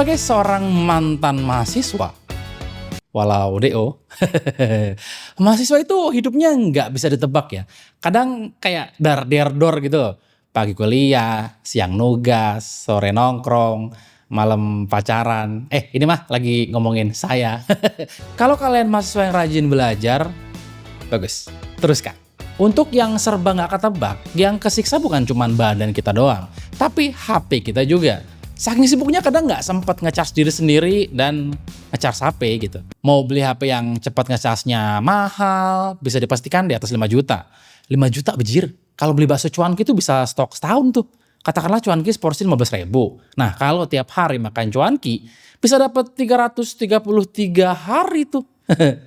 Sebagai seorang mantan mahasiswa, walau DO, mahasiswa itu hidupnya nggak bisa ditebak ya. Kadang kayak dar-der-dor gitu loh. Pagi kuliah, siang nugas, sore nongkrong, malam pacaran. Ini mah lagi ngomongin saya. Kalau kalian mahasiswa yang rajin belajar, bagus, teruskan. Untuk yang serba nggak ketebak, yang kesiksa bukan cuma badan kita doang, tapi HP kita juga. Saking sibuknya kadang nggak sempat ngecas diri sendiri dan ngecas HP gitu. Mau beli HP yang cepat ngecasnya mahal, bisa dipastikan di atas 5 juta. 5 juta bejir. Kalau beli bakso cuanki itu bisa stok setahun tuh. Katakanlah cuanki seporsi 15.000. Nah kalau tiap hari makan cuanki, bisa dapat 333 hari tuh.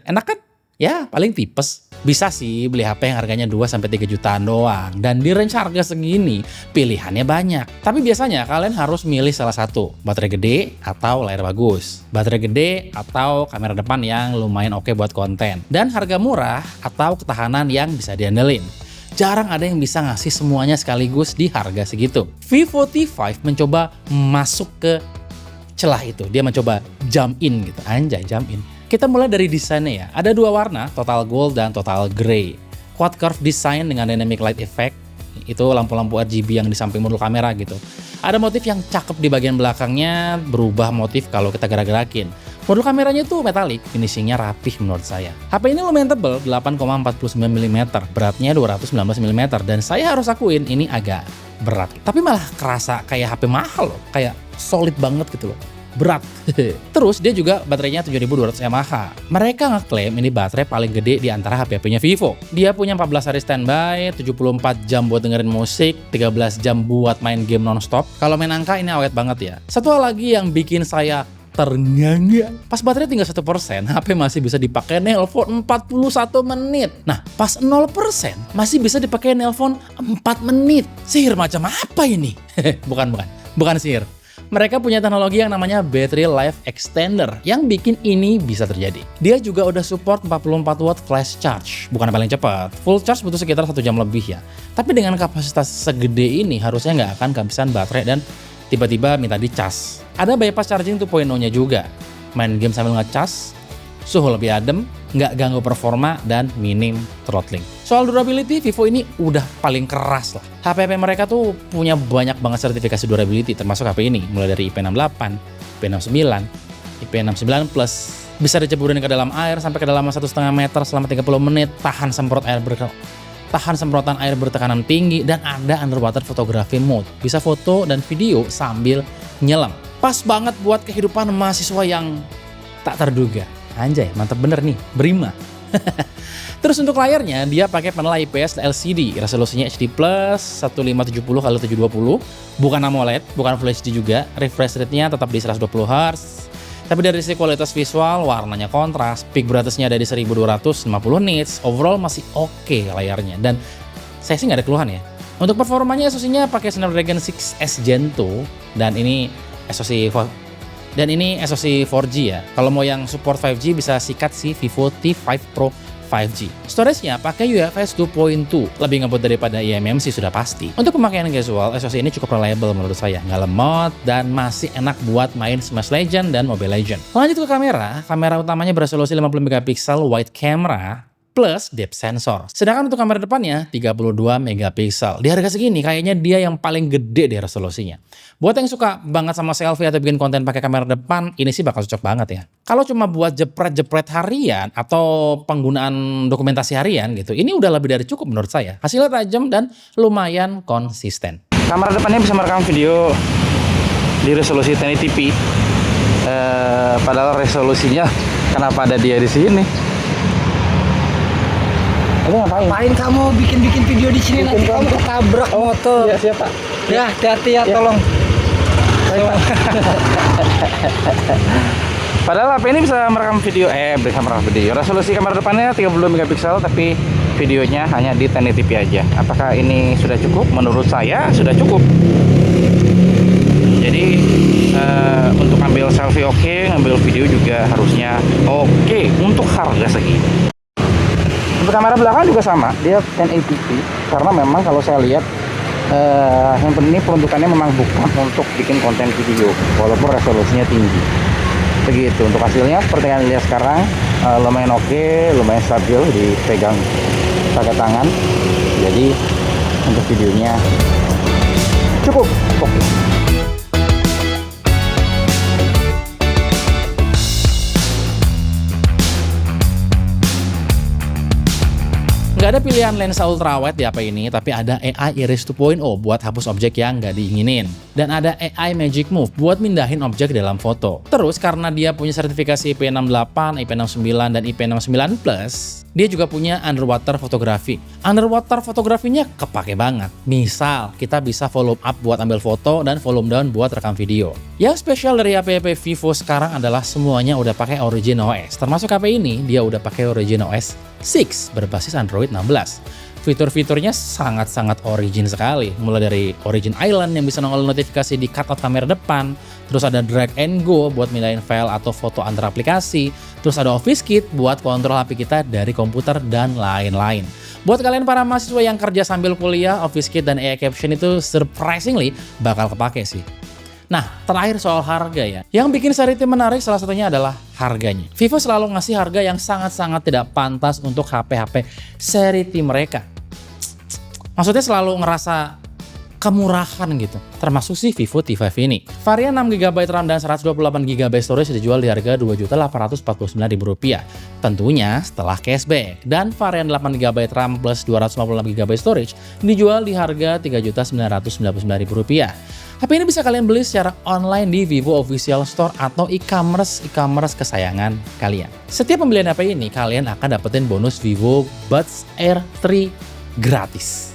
Enak kan? Ya paling tipes. Bisa sih beli HP yang harganya 2-3 jutaan doang. Dan di range harga segini, pilihannya banyak. Tapi biasanya kalian harus milih salah satu. Baterai gede atau layar bagus. Baterai gede atau kamera depan yang lumayan oke buat konten. Dan harga murah atau ketahanan yang bisa diandelin. Jarang ada yang bisa ngasih semuanya sekaligus di harga segitu. Vivo T5 mencoba masuk ke celah itu. Dia mencoba jump in gitu. Anjay, jump in. Kita mulai dari desainnya ya. Ada dua warna, total gold dan total grey. Quad curve design dengan dynamic light effect. Itu lampu-lampu RGB yang di samping modul kamera gitu. Ada motif yang cakep di bagian belakangnya, berubah motif kalau kita gerak-gerakin. Modul kameranya tuh metalik, finishingnya rapih menurut saya. HP ini lumayan tebel, 8,49 mm, beratnya 219 mm, dan saya harus akuin ini agak berat. Tapi malah kerasa kayak HP mahal loh, kayak solid banget gitu loh. Berat. Terus dia juga baterainya 7200 mAh. Mereka ngeklaim ini baterai paling gede di antara HP-HP-nya Vivo. Dia punya 14 hari standby, 74 jam buat dengerin musik, 13 jam buat main game nonstop. Kalau main angka ini awet banget ya. Satu hal lagi yang bikin saya ternyangnya, pas baterai tinggal 1%, HP masih bisa dipakai nelpon 41 menit. Nah, pas 0% masih bisa dipakai nelpon 4 menit. Sihir macam apa ini? Bukan sihir. Mereka punya teknologi yang namanya Battery Life Extender yang bikin ini bisa terjadi. Dia juga udah support 44 watt flash charge, bukan paling cepat. Full charge butuh sekitar 1 jam lebih ya. Tapi dengan kapasitas segede ini harusnya nggak akan kehabisan baterai dan tiba-tiba minta dicas. Ada bypass charging 2.0-nya juga. Main game sambil ngecas, suhu lebih adem, nggak ganggu performa, dan minim throttling. Soal durability, Vivo ini udah paling keras lah. HP mereka tuh punya banyak banget sertifikasi durability, termasuk HP ini. Mulai dari IP68, IP69, IP69+, bisa diceburin ke dalam air sampai kedalaman 1,5 meter selama 30 menit, tahan semprotan air bertekanan tinggi, dan ada underwater photography mode. Bisa foto dan video sambil nyelam. Pas banget buat kehidupan mahasiswa yang tak terduga. Anjay, mantap bener nih, Brima. Terus untuk layarnya, dia pakai panel IPS LCD, resolusinya HD+, 1570x720, bukan AMOLED, bukan Full HD juga, refresh rate-nya tetap di 120Hz. Tapi dari sisi kualitas visual, warnanya kontras, peak brightness-nya ada di 1250 nits, overall masih oke layarnya, dan saya sih nggak ada keluhan ya. Untuk performanya, SoC-nya pakai Snapdragon 6S Gen 2, dan ini SoC 4G ya. Kalau mau yang support 5G bisa sikat si Vivo T5 Pro 5G. Storage-nya pakai UFS 2.2, lebih ngebut daripada eMMC sudah pasti. Untuk pemakaian casual, SoC ini cukup reliable menurut saya, nggak lemot dan masih enak buat main Smash Legend dan Mobile Legend. Lanjut ke kamera utamanya beresolusi 50 megapiksel wide camera plus depth sensor. Sedangkan untuk kamera depannya 32 megapiksel. Di harga segini kayaknya dia yang paling gede deh resolusinya. Buat yang suka banget sama selfie atau bikin konten pakai kamera depan, ini sih bakal cocok banget ya. Kalau cuma buat jepret-jepret harian atau penggunaan dokumentasi harian gitu, ini udah lebih dari cukup menurut saya. Hasilnya tajam dan lumayan konsisten. Kamera depannya bisa merekam video di resolusi 1080p. Padahal resolusinya kenapa ada dia di sini? Ngapain kamu bikin video di sini? Nanti kamu ketabrak motor. Ya siapa? Ya hati-hati ya, tolong. Padahal HP ini bisa merekam video, resolusi kamera depannya 32 megapiksel, tapi videonya hanya di 1080p aja. Apakah ini sudah cukup? Menurut saya sudah cukup. Jadi untuk ambil selfie oke, ngambil video juga harusnya oke untuk harga segini. Untuk kamera belakang juga sama, dia 1080p, karena memang kalau saya lihat Yang penting peruntukannya memang bukan untuk bikin konten video walaupun resolusinya tinggi. Begitu untuk hasilnya seperti yang lihat sekarang, lumayan oke, lumayan stabil dipegang pakai tangan. Jadi untuk videonya cukup oke. Nggak ada pilihan lensa ultrawide di HP ini, tapi ada AI Iris 2.0 buat hapus objek yang nggak diinginin. Dan ada AI Magic Move buat mindahin objek dalam foto. Terus karena dia punya sertifikasi IP68, IP69, dan IP69+, dia juga punya underwater fotografi. Underwater fotografinya kepake banget. Misal, kita bisa volume up buat ambil foto dan volume down buat rekam video. Yang spesial dari HP-HP Vivo sekarang adalah semuanya udah pakai Origin OS. Termasuk HP ini, dia udah pakai Origin OS 6 berbasis Android 16. Fitur-fiturnya sangat-sangat Origin sekali. Mulai dari Origin Island yang bisa nongol notifikasi di cutout kamera depan, terus ada drag and go buat mindahin file atau foto antar aplikasi, terus ada Office Kit buat kontrol HP kita dari komputer dan lain-lain. Buat kalian para mahasiswa yang kerja sambil kuliah, Office Kit dan AI Caption itu surprisingly bakal kepake sih. Nah, terakhir soal harga ya. Yang bikin seri tim menarik salah satunya adalah harganya. Vivo selalu ngasih harga yang sangat-sangat tidak pantas untuk HP-HP seri tim mereka. Maksudnya selalu ngerasa kemurahan gitu. Termasuk si Vivo T5 ini. Varian 6GB RAM dan 128GB storage dijual di harga Rp2.849.000. Tentunya setelah cashback. Dan varian 8GB RAM plus 256GB storage dijual di harga Rp3.999.000. HP ini bisa kalian beli secara online di Vivo Official Store atau e-commerce kesayangan kalian. Setiap pembelian HP ini kalian akan dapetin bonus Vivo Buds Air 3 gratis.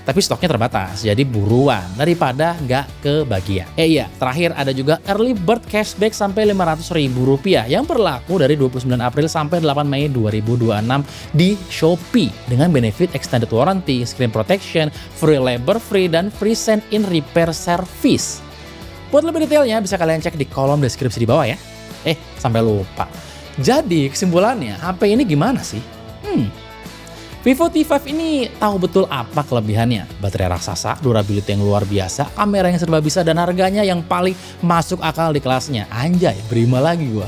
Tapi stoknya terbatas, jadi buruan daripada nggak kebagian. Iya, terakhir ada juga early bird cashback sampai Rp500.000 yang berlaku dari 29 April sampai 8 Mei 2026 di Shopee dengan benefit extended warranty, screen protection, free labor free, dan free send-in repair service. Buat lebih detailnya bisa kalian cek di kolom deskripsi di bawah ya. Sampai lupa. Jadi kesimpulannya, HP ini gimana sih? Vivo T5 ini tahu betul apa kelebihannya. Baterai raksasa, durability yang luar biasa, kamera yang serba bisa, dan harganya yang paling masuk akal di kelasnya. Anjay, berima lagi gua.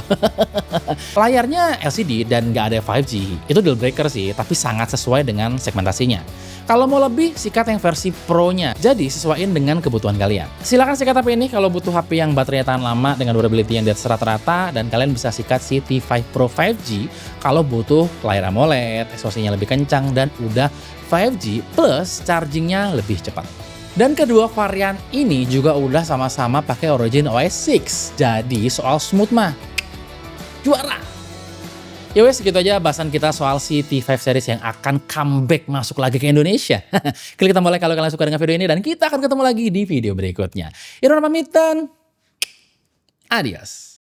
Layarnya LCD dan nggak ada 5G. Itu deal breaker sih, tapi sangat sesuai dengan segmentasinya. Kalau mau lebih, sikat yang versi Pro-nya. Jadi, sesuaiin dengan kebutuhan kalian. Silahkan sikat HP ini kalau butuh HP yang baterainya tahan lama dengan durability yang di atas rata-rata, dan kalian bisa sikat si T5 Pro 5G kalau butuh layar AMOLED, SoC-nya lebih kencang, dan udah 5G plus chargingnya lebih cepat. Dan kedua varian ini juga udah sama-sama pakai Origin OS 6. Jadi, soal smooth mah juara. Ya wes, segitu aja bahasan kita soal si T5 series yang akan comeback masuk lagi ke Indonesia. Klik tombol like kalau kalian suka dengan video ini dan kita akan ketemu lagi di video berikutnya. Irwan pamitan. Adios.